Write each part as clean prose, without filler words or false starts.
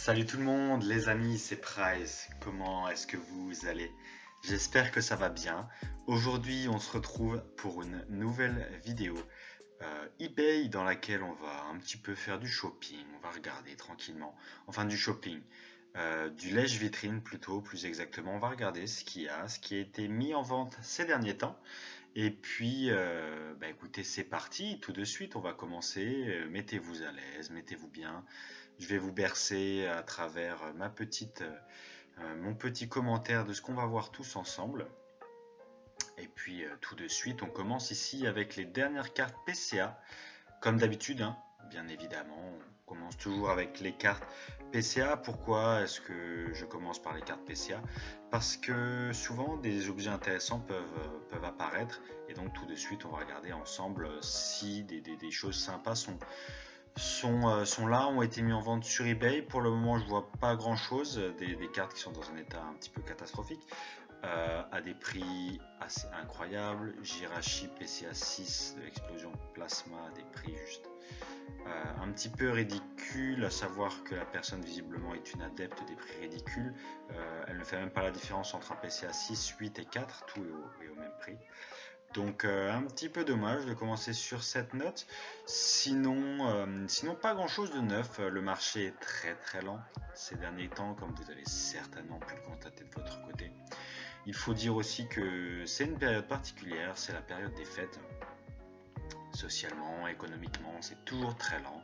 Salut tout le monde, les amis, c'est Price. Comment est-ce que vous allez? J'espère que ça va bien. Aujourd'hui, on se retrouve pour une nouvelle vidéo eBay dans laquelle on va un petit peu faire du shopping. On va regarder tranquillement. Enfin, du shopping. Du lèche-vitrine plutôt, plus exactement. On va regarder ce qu'il y a, ce qui a été mis en vente ces derniers temps. Et puis, écoutez, c'est parti. Tout de suite, on va commencer. Mettez-vous à l'aise, mettez-vous bien. Je vais vous bercer à travers mon petit commentaire de ce qu'on va voir tous ensemble. Et puis tout de suite, on commence ici avec les dernières cartes PCA. Comme d'habitude, hein, bien évidemment, on commence toujours avec les cartes PCA. Pourquoi est-ce que je commence par les cartes PCA? Parce que souvent des objets intéressants peuvent apparaître. Et donc tout de suite, on va regarder ensemble si des choses sympas sont là, ont été mis en vente sur eBay. Pour le moment, je vois pas grand chose, des cartes qui sont dans un état un petit peu catastrophique, à des prix assez incroyables. Jirachi PCA 6 de l'explosion plasma, à des prix juste un petit peu ridicules, à savoir que la personne visiblement est une adepte des prix ridicules. Elle ne fait même pas la différence entre un PCA 6, 8 et 4, tout est au même prix. Donc un petit peu dommage de commencer sur cette note. Sinon pas grand chose de neuf. Le marché est très très lent ces derniers temps, comme vous avez certainement pu le constater de votre côté. Il faut dire aussi que c'est une période particulière, c'est la période des fêtes. Socialement, économiquement, c'est toujours très lent.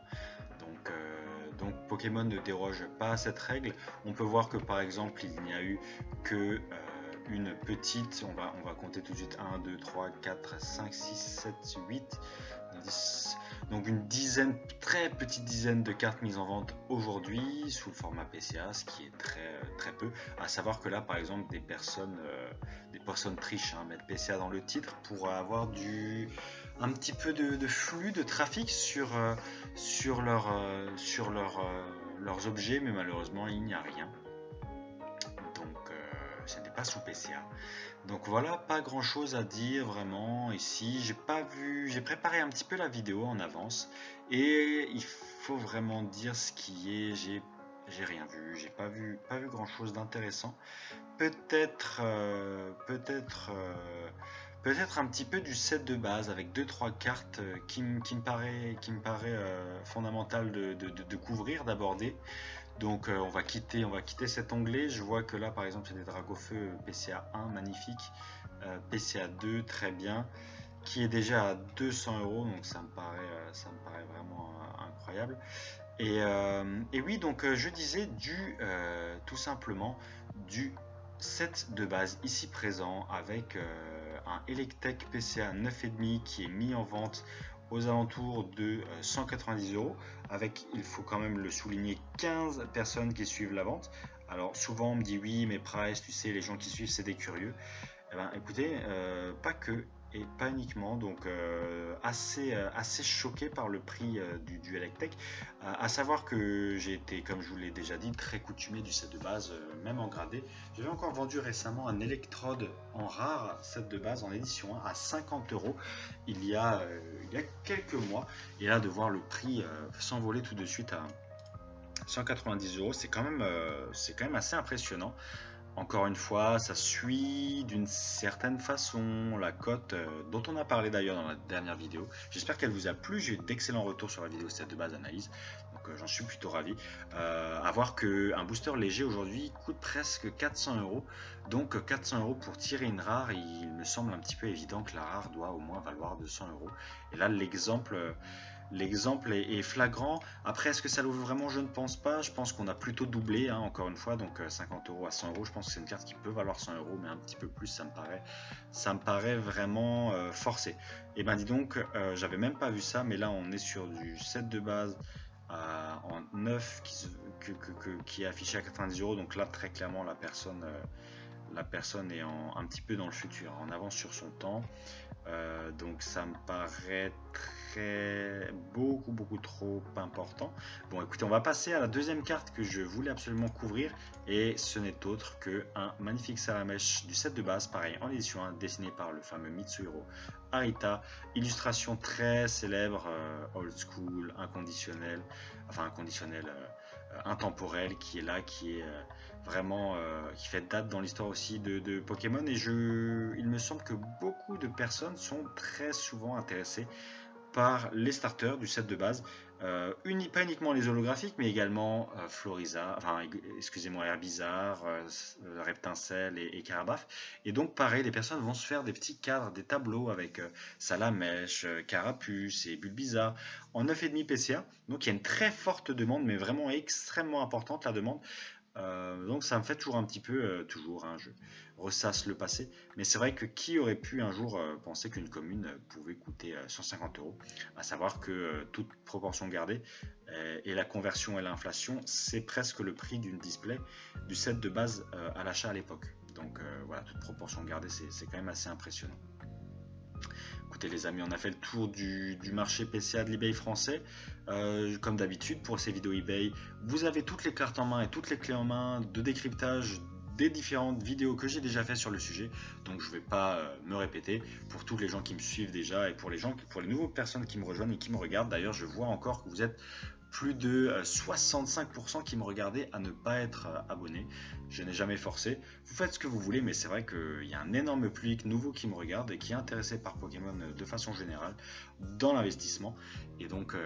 Donc Pokémon ne déroge pas à cette règle. On peut voir que par exemple il n'y a eu que une petite, on va compter tout de suite 1, 2, 3, 4, 5, 6, 7, 8, 10, donc une dizaine, très petite dizaine de cartes mises en vente aujourd'hui sous le format PCA, ce qui est très peu. À savoir que là par exemple des personnes trichent, hein, mettent PCA dans le titre pour avoir un petit peu de flux, de trafic sur leurs objets, mais malheureusement il n'y a rien. Donc ce n'est pas sous PCA. Donc voilà, pas grand chose à dire vraiment ici. J'ai préparé un petit peu la vidéo en avance et il faut vraiment dire ce qui est. J'ai rien vu, j'ai pas vu grand chose d'intéressant. Peut-être un petit peu du set de base avec deux trois cartes qui me paraît fondamental de couvrir, d'aborder. Donc on va quitter cet onglet. Je vois que là par exemple il y a des Dragofeu PCA 1 magnifique, PCA 2 très bien, qui est déjà à 200 €, donc ça me paraît vraiment incroyable. Et oui, donc je disais tout simplement du set de base ici présent avec un Electek PCA 9,5 qui est mis en vente aux alentours de 190 €, avec, il faut quand même le souligner, 15 personnes qui suivent la vente. Alors souvent on me dit oui mais Price, tu sais, les gens qui suivent c'est des curieux. Eh ben écoutez, pas que et pas uniquement, donc assez choqué par le prix du Electek. À savoir que j'ai été, comme je vous l'ai déjà dit, très coutumier du set de base, même en gradé. J'avais encore vendu récemment un électrode en rare set de base en édition 1 à 50 € il y a quelques mois. Et là, de voir le prix s'envoler tout de suite à 190 €, c'est quand même assez impressionnant. Encore une fois, ça suit d'une certaine façon la cote dont on a parlé d'ailleurs dans la dernière vidéo. J'espère qu'elle vous a plu. J'ai eu d'excellents retours sur la vidéo set de base Anaïs, donc j'en suis plutôt ravi. À voir qu'un booster léger aujourd'hui coûte presque 400 €. Donc 400 € pour tirer une rare, il me semble un petit peu évident que la rare doit au moins valoir 200 €. Et là, l'exemple est flagrant. Après, est-ce que ça l'ouvre vraiment? Je ne pense pas. Je pense qu'on a plutôt doublé, hein, encore une fois. Donc 50 € à 100 €. Je pense que c'est une carte qui peut valoir 100 €, mais un petit peu plus, ça me paraît vraiment forcé. Et ben dis donc, j'avais même pas vu ça, mais là on est sur du set de base en 9 qui est affiché à 90 €. Donc là, très clairement, la personne est un petit peu dans le futur, en avance sur son temps. Donc ça me paraît beaucoup trop important. Bon, écoutez, on va passer à la deuxième carte que je voulais absolument couvrir, et ce n'est autre que un magnifique Salamèche du set de base, pareil en édition 1, dessiné par le fameux Mitsuhiro Arita. Illustration très célèbre, old school, inconditionnelle, intemporel qui est là, qui est vraiment qui fait date dans l'histoire aussi de Pokémon. Et il me semble que beaucoup de personnes sont très souvent intéressées par les starters du set de base, pas uniquement les holographiques, mais également Floriza, enfin, excusez-moi, Herbizarre, Reptincelle et Carabaf. Et donc, pareil, les personnes vont se faire des petits cadres, des tableaux avec Salamèche, Carapuce et Bulbizarre en 9,5 PCA. Donc, il y a une très forte demande, mais vraiment extrêmement importante la demande. Donc ça me fait toujours un petit peu, toujours, hein, je ressasse le passé, mais c'est vrai que qui aurait pu un jour penser qu'une commune pouvait coûter 150 euros, à savoir que toute proportion gardée, et la conversion et l'inflation, c'est presque le prix d'une display du set de base à l'achat à l'époque. Donc voilà, toute proportion gardée, c'est quand même assez impressionnant. Écoutez les amis, on a fait le tour du marché PCA de l'eBay français. Comme d'habitude pour ces vidéos eBay, vous avez toutes les cartes en main et toutes les clés en main de décryptage des différentes vidéos que j'ai déjà fait sur le sujet. Donc je ne vais pas me répéter pour tous les gens qui me suivent déjà et pour les nouvelles personnes qui me rejoignent et qui me regardent. D'ailleurs, je vois encore que vous êtes plus de 65% qui me regardaient à ne pas être abonné. Je n'ai jamais forcé. Vous faites ce que vous voulez, mais c'est vrai qu'il y a un énorme public nouveau qui me regarde et qui est intéressé par Pokémon de façon générale dans l'investissement. Et donc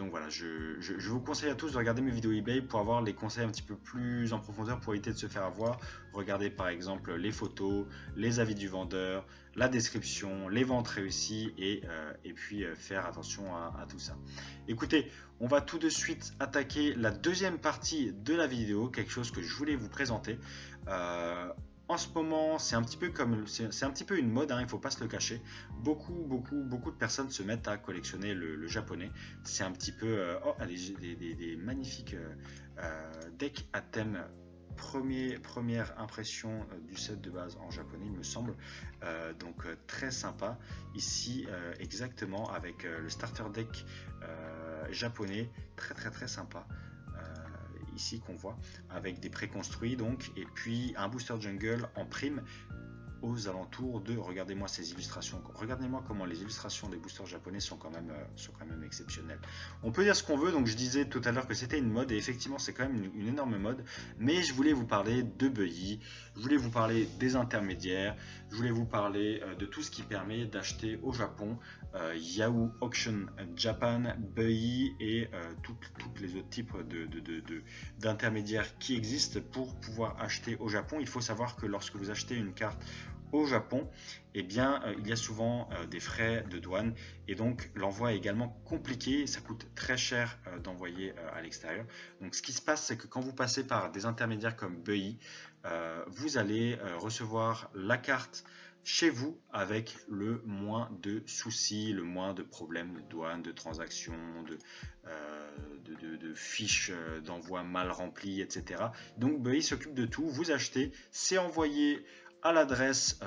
voilà, je vous conseille à tous de regarder mes vidéos eBay pour avoir les conseils un petit peu plus en profondeur pour éviter de se faire avoir. Regardez par exemple les photos, les avis du vendeur, la description, les ventes réussies et puis faire attention à tout ça. Écoutez, on va tout de suite attaquer la deuxième partie de la vidéo, quelque chose que je voulais vous présenter. En ce moment, c'est un petit peu une mode, hein, il ne faut pas se le cacher. Beaucoup de personnes se mettent à collectionner le japonais. C'est un petit peu des magnifiques decks à thème. Première impression du set de base en japonais, il me semble. Donc très sympa. Ici, exactement avec le starter deck japonais, très sympa. Ici qu'on voit avec des préconstruits donc, et puis un booster jungle en prime aux alentours de, regardez-moi ces illustrations, regardez-moi comment les illustrations des boosters japonais sont quand même exceptionnelles. On peut dire ce qu'on veut, donc je disais tout à l'heure que c'était une mode, et effectivement c'est quand même une énorme mode, mais je voulais vous parler de Beuilly, je voulais vous parler des intermédiaires, je voulais vous parler de tout ce qui permet d'acheter au Japon, Yahoo Auction Japan, Beuilly et toutes les autres types d'intermédiaires qui existent pour pouvoir acheter au Japon. Il faut savoir que lorsque vous achetez une carte au Japon, eh bien, il y a souvent des frais de douane et donc l'envoi est également compliqué, ça coûte très cher d'envoyer à l'extérieur. Donc ce qui se passe, c'est que quand vous passez par des intermédiaires comme Beuilly, vous allez recevoir la carte chez vous avec le moins de soucis, le moins de problèmes de douane, de transactions, de fiches d'envoi mal remplies, etc. Donc Beuilly s'occupe de tout, vous achetez, c'est envoyé à l'adresse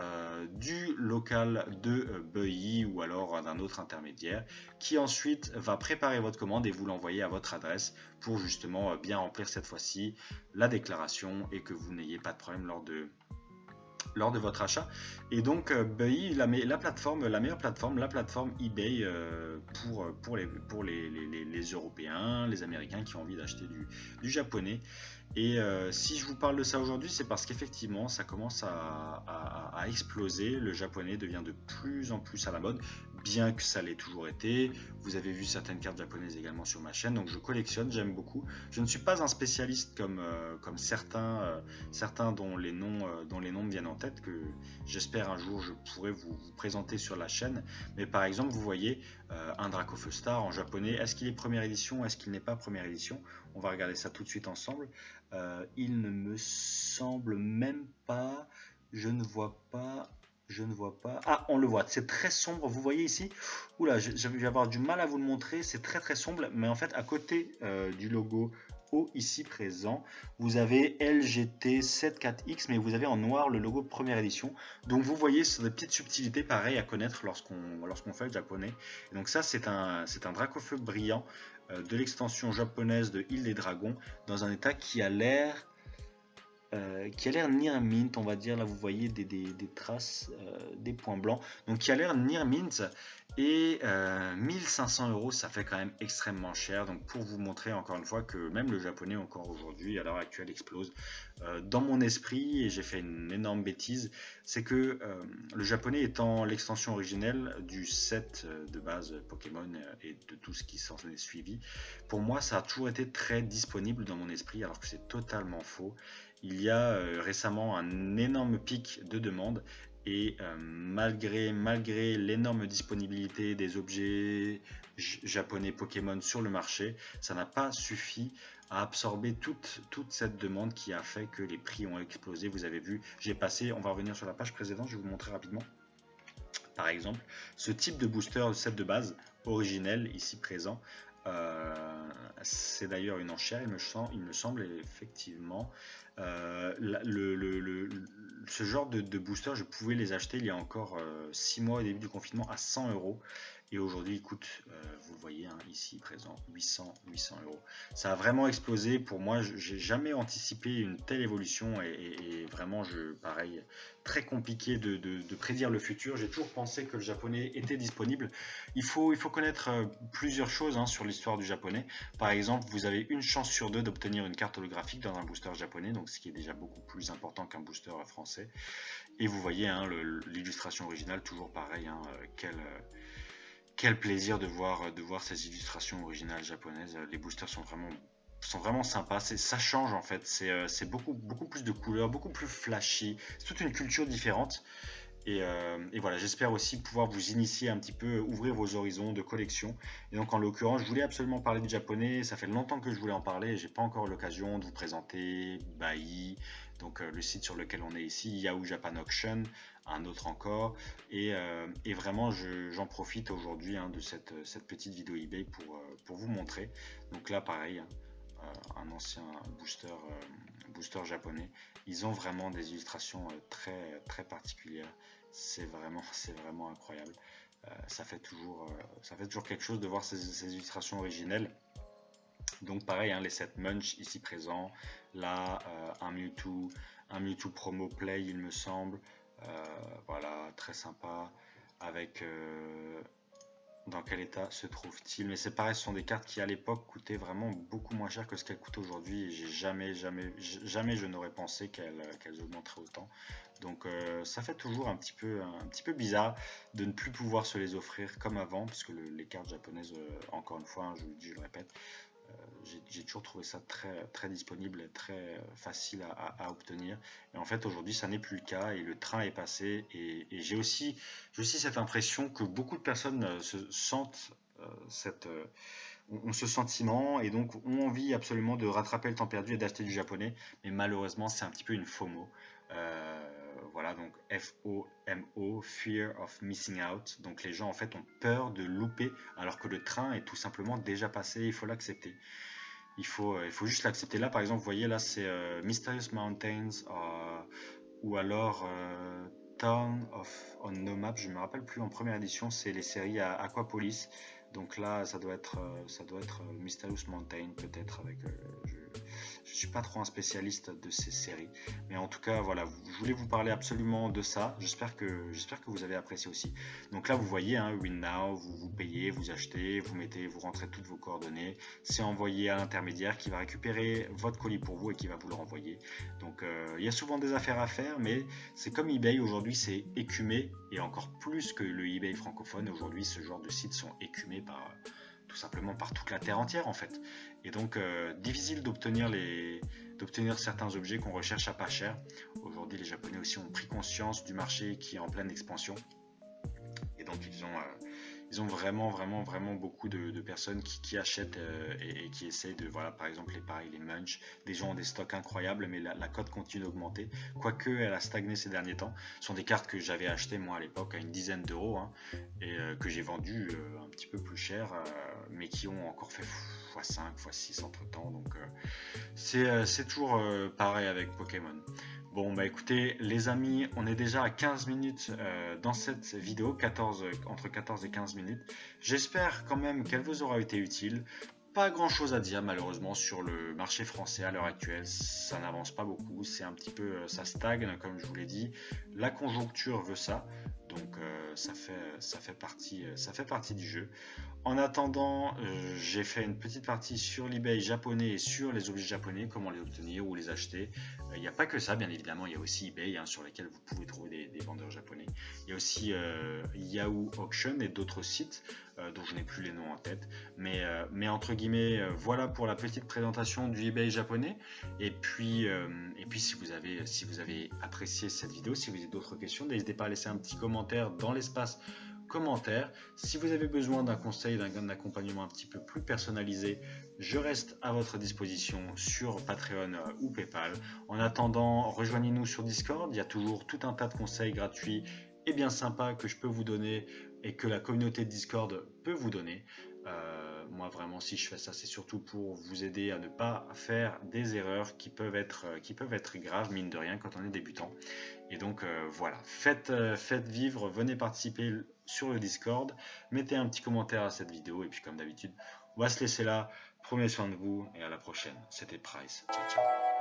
du local de Beuilly ou alors d'un autre intermédiaire qui ensuite va préparer votre commande et vous l'envoyer à votre adresse pour justement bien remplir cette fois-ci la déclaration et que vous n'ayez pas de problème lors de votre achat. Et donc Beuilly, la meilleure plateforme, la plateforme eBay pour les Européens, les Américains qui ont envie d'acheter du japonais. Et si je vous parle de ça aujourd'hui, c'est parce qu'effectivement ça commence à exploser. Le japonais devient de plus en plus à la mode, bien que ça l'ait toujours été. Vous avez vu certaines cartes japonaises également sur ma chaîne, donc je collectionne, j'aime beaucoup. Je ne suis pas un spécialiste comme certains dont les noms me viennent en tête, que j'espère un jour je pourrai vous présenter sur la chaîne. Mais par exemple, vous voyez un Dracofeu Star en japonais. Est-ce qu'il est première édition? Est-ce qu'il n'est pas première édition? On va regarder ça tout de suite ensemble. Il ne me semble même pas. Je ne vois pas. Ah, on le voit, c'est très sombre, vous voyez ici. Oula, je vais avoir du mal à vous le montrer, c'est très sombre, mais en fait à côté du logo O ici présent, vous avez LGT74X, mais vous avez en noir le logo première édition. Donc vous voyez, c'est des petites subtilités pareilles à connaître lorsqu'on fait le japonais. Et donc ça, c'est un Dracofeu brillant de l'extension japonaise de Île des Dragons, dans un état qui a l'air qui a l'air near mint, on va dire. Là, vous voyez des traces, des points blancs. Donc, qui a l'air near mint. Et 1500 euros, ça fait quand même extrêmement cher. Donc, pour vous montrer encore une fois que même le japonais, encore aujourd'hui, à l'heure actuelle, explose. Dans mon esprit, et j'ai fait une énorme bêtise, c'est que le japonais étant l'extension originelle du set de base Pokémon et de tout ce qui s'en est suivi, pour moi, ça a toujours été très disponible dans mon esprit, alors que c'est totalement faux. Il y a récemment un énorme pic de demande et malgré l'énorme disponibilité des objets japonais Pokémon sur le marché, ça n'a pas suffi à absorber toute cette demande qui a fait que les prix ont explosé. Vous avez vu, j'ai passé, on va revenir sur la page précédente, je vais vous montrer rapidement. Par exemple, ce type de booster, de set de base originel ici présent, c'est d'ailleurs une enchère, il me semble effectivement. Ce genre de booster, je pouvais les acheter il y a encore 6 mois au début du confinement à 100 euros. Et aujourd'hui, il coûte, vous le voyez hein, ici présent, 800 euros. Ça a vraiment explosé. Pour moi, j'ai jamais anticipé une telle évolution et vraiment, pareil, très compliqué de prédire le futur. J'ai toujours pensé que le japonais était disponible. Il faut connaître plusieurs choses hein, sur l'histoire du japonais. Par exemple, vous avez une chance sur deux d'obtenir une carte holographique dans un booster japonais, donc ce qui est déjà beaucoup plus important qu'un booster français. Et vous voyez hein, l'illustration originale, toujours pareil. Hein, quel plaisir de voir ces illustrations originales japonaises. Les boosters sont vraiment sympas. Ça change en fait. C'est beaucoup plus de couleurs, beaucoup plus flashy. C'est toute une culture différente. Et voilà, j'espère aussi pouvoir vous initier un petit peu, ouvrir vos horizons de collection. Et donc en l'occurrence, je voulais absolument parler du japonais. Ça fait longtemps que je voulais en parler et j'ai pas encore l'occasion de vous présenter Bai, donc le site sur lequel on est ici, Yahoo Japan Auction, un autre encore. Et vraiment, j'en profite aujourd'hui hein, de cette petite vidéo eBay pour vous montrer. Donc là, pareil, hein, un ancien booster japonais. Ils ont vraiment des illustrations très particulières. C'est vraiment incroyable. Ça fait toujours quelque chose de voir ces illustrations originelles. Donc pareil, hein, les 7 Munch ici présents. Là, un Mewtwo Promo Play, il me semble. Voilà, très sympa. Avec dans quel état se trouve-t-il? Mais c'est pareil, ce sont des cartes qui à l'époque coûtaient vraiment beaucoup moins cher que ce qu'elles coûtent aujourd'hui. Et jamais je n'aurais pensé qu'elles augmenteraient autant. Donc ça fait toujours un petit peu bizarre de ne plus pouvoir se les offrir comme avant, parce que les cartes japonaises, encore une fois, hein, je le répète, j'ai toujours trouvé ça très disponible et très facile à obtenir. Et en fait, aujourd'hui, ça n'est plus le cas et le train est passé. Et j'ai aussi cette impression que beaucoup de personnes se sentent ont ce sentiment et donc ont envie absolument de rattraper le temps perdu et d'acheter du japonais. Mais malheureusement, c'est un petit peu une FOMO. Voilà, donc FOMO, Fear of Missing Out. Donc les gens en fait ont peur de louper alors que le train est tout simplement déjà passé, il faut l'accepter. Il faut juste l'accepter. Là par exemple, vous voyez là c'est Mysterious Mountains ou alors Town of on No Map, je ne me rappelle plus en première édition, c'est les séries à Aquapolis. Donc là ça doit être Mysterious Mountain peut-être avec je suis pas trop un spécialiste de ces séries, mais en tout cas voilà, je voulais vous parler absolument de ça. J'espère que vous avez apprécié aussi. Donc là vous voyez hein, Win Now, vous payez, vous achetez, vous rentrez toutes vos coordonnées, c'est envoyé à l'intermédiaire qui va récupérer votre colis pour vous et qui va vous le renvoyer. Donc il y a souvent des affaires à faire, mais c'est comme eBay aujourd'hui, c'est écumé et encore plus que le eBay francophone. Aujourd'hui ce genre de sites sont écumés tout simplement par toute la terre entière en fait. Et donc difficile d'obtenir certains objets qu'on recherche à pas cher. Aujourd'hui les Japonais aussi ont pris conscience du marché qui est en pleine expansion. Et donc ils ont vraiment beaucoup de personnes qui achètent et qui essayent de, voilà, par exemple les Munch, des gens ont des stocks incroyables, mais la cote continue d'augmenter, quoique elle a stagné ces derniers temps. Ce sont des cartes que j'avais achetées moi à l'époque à une dizaine d'euros hein, et que j'ai vendues un petit peu plus cher, mais qui ont encore fait x5, x6 entre temps, donc c'est toujours pareil avec Pokémon. Bon bah écoutez les amis, on est déjà à 15 minutes dans cette vidéo, entre 14 et 15 minutes. J'espère quand même qu'elle vous aura été utile. Pas grand chose à dire malheureusement sur le marché français à l'heure actuelle, ça n'avance pas beaucoup, c'est un petit peu, ça stagne comme je vous l'ai dit, la conjoncture veut ça, donc ça fait partie du jeu. En attendant, j'ai fait une petite partie sur l'eBay japonais et sur les objets japonais, comment les obtenir ou les acheter. Il n'y a pas que ça, bien évidemment, il y a aussi eBay hein, sur lesquels vous pouvez trouver des vendeurs japonais. Il y a aussi Yahoo Auction et d'autres sites dont je n'ai plus les noms en tête. Mais entre guillemets, voilà pour la petite présentation du eBay japonais. Et puis si vous avez apprécié cette vidéo, si vous avez d'autres questions, n'hésitez pas à laisser un petit commentaire dans l'espace commentaire. Si vous avez besoin d'un conseil, d'un accompagnement un petit peu plus personnalisé, je reste à votre disposition sur Patreon ou PayPal. En attendant, rejoignez-nous sur Discord. Il y a toujours tout un tas de conseils gratuits et bien sympas que je peux vous donner et que la communauté de Discord peut vous donner. Moi vraiment si je fais ça c'est surtout pour vous aider à ne pas faire des erreurs qui peuvent être graves mine de rien quand on est débutant. Et donc voilà, faites vivre, venez participer sur le Discord, mettez un petit commentaire à cette vidéo et puis comme d'habitude, on va se laisser là. Prenez soin de vous et à la prochaine. C'était Price. Ciao ciao.